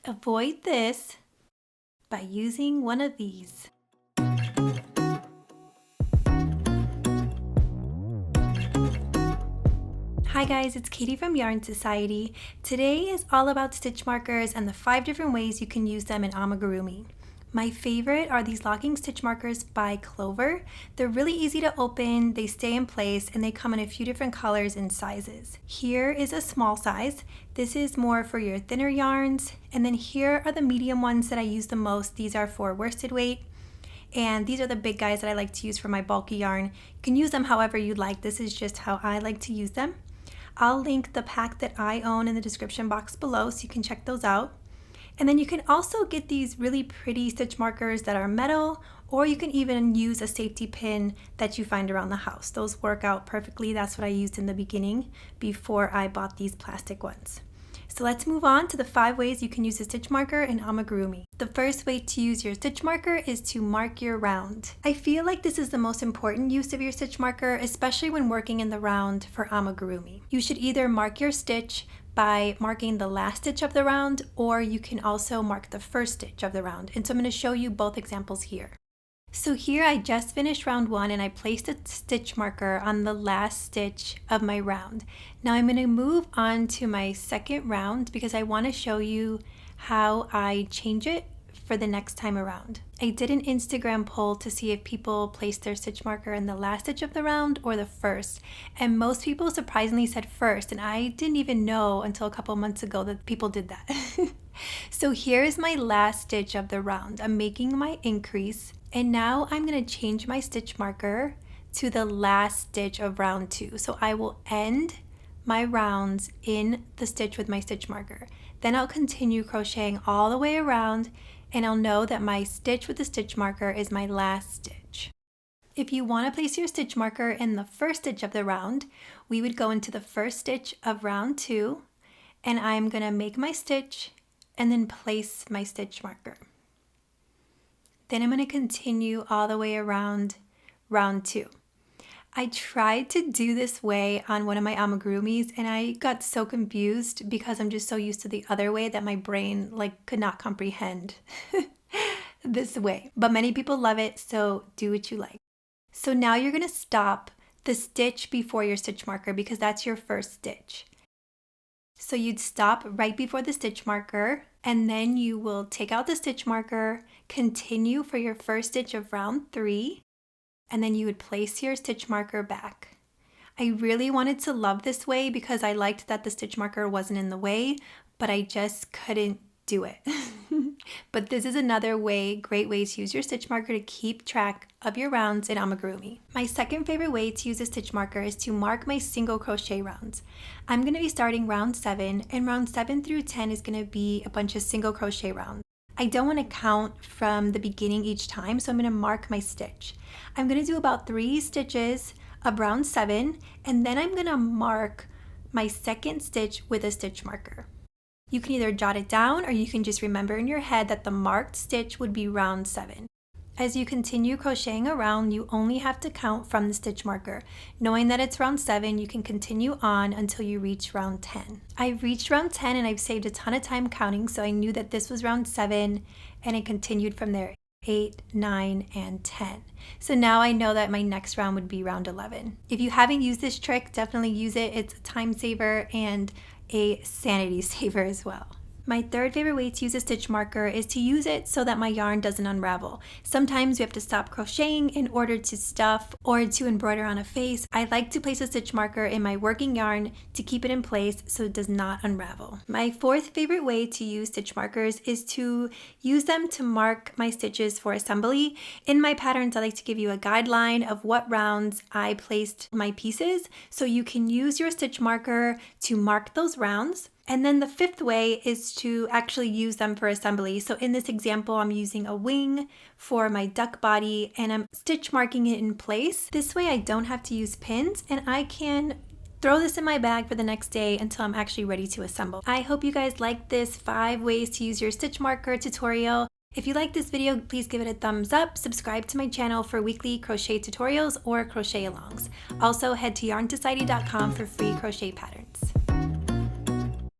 avoid this by using one of these. Hi guys, it's Katie from Yarn Society. Today is all about stitch markers and the 5 different ways you can use them in Amigurumi. My favorite are these locking stitch markers by Clover. They're really easy to open, they stay in place, and they come in a few different colors and sizes. Here is a small size. This is more for your thinner yarns. And then here are the medium ones that I use the most. These are for worsted weight. And these are the big guys that I like to use for my bulky yarn. You can use them however you'd like. This is just how I like to use them. I'll link the pack that I own in the description box below so you can check those out. And then you can also get these really pretty stitch markers that are metal, or you can even use a safety pin that you find around the house. Those work out perfectly. That's what I used in the beginning before I bought these plastic ones. So let's move on to the 5 ways you can use a stitch marker in Amigurumi. The first way to use your stitch marker is to mark your round. I feel like this is the most important use of your stitch marker, especially when working in the round for Amigurumi. You should either mark your stitch by marking the last stitch of the round, or you can also mark the first stitch of the round. And so I'm going to show you both examples here. So here I just finished round 1 and I placed a stitch marker on the last stitch of my round. Now I'm going to move on to my second round because I want to show you how I change it for the next time around. I did an Instagram poll to see if people placed their stitch marker in the last stitch of the round or the first, and most people surprisingly said first, and I didn't even know until a couple months ago that people did that. So here is my last stitch of the round. I'm making my increase, and now I'm going to change my stitch marker to the last stitch of round 2. So I will end my rounds in the stitch with my stitch marker. Then I'll continue crocheting all the way around, and I'll know that my stitch with the stitch marker is my last stitch. If you want to place your stitch marker in the first stitch of the round, we would go into the first stitch of round 2, and I'm going to make my stitch and then place my stitch marker. Then I'm going to continue all the way around round 2. I tried to do this way on one of my amigurumis and I got so confused because I'm just so used to the other way that my brain could not comprehend this way. But many people love it, so do what you like. So now you're going to stop the stitch before your stitch marker because that's your first stitch. So you'd stop right before the stitch marker, and then you will take out the stitch marker, continue for your first stitch of round 3, and then you would place your stitch marker back. I really wanted to love this way because I liked that the stitch marker wasn't in the way, but I just couldn't do it. But this is another great way to use your stitch marker to keep track of your rounds in Amigurumi. My second favorite way to use a stitch marker is to mark my single crochet rounds. I'm going to be starting round 7, and round 7 through 10 is going to be a bunch of single crochet rounds. I don't want to count from the beginning each time, so I'm going to mark my stitch. I'm going to do about 3 stitches of round 7, and then I'm going to mark my second stitch with a stitch marker. You can either jot it down or you can just remember in your head that the marked stitch would be round 7. As you continue crocheting around, you only have to count from the stitch marker. Knowing that it's round 7, you can continue on until you reach round 10. I've reached round 10 and I've saved a ton of time counting, so I knew that this was round 7 and it continued from there. 8, 9, and 10. So now I know that my next round would be round 11. If you haven't used this trick, definitely use it. It's a time saver and a sanity saver as well. My third favorite way to use a stitch marker is to use it so that my yarn doesn't unravel. Sometimes we have to stop crocheting in order to stuff or to embroider on a face. I like to place a stitch marker in my working yarn to keep it in place so it does not unravel. My fourth favorite way to use stitch markers is to use them to mark my stitches for assembly. In my patterns, I like to give you a guideline of what rounds I placed my pieces, so you can use your stitch marker to mark those rounds. And then the fifth way is to actually use them for assembly. So in this example, I'm using a wing for my duck body and I'm stitch marking it in place. This way I don't have to use pins and I can throw this in my bag for the next day until I'm actually ready to assemble. I hope you guys like this 5 ways to use your stitch marker tutorial. If you like this video, please give it a thumbs up, subscribe to my channel for weekly crochet tutorials or crochet alongs. Also head to yarnsociety.com for free crochet patterns.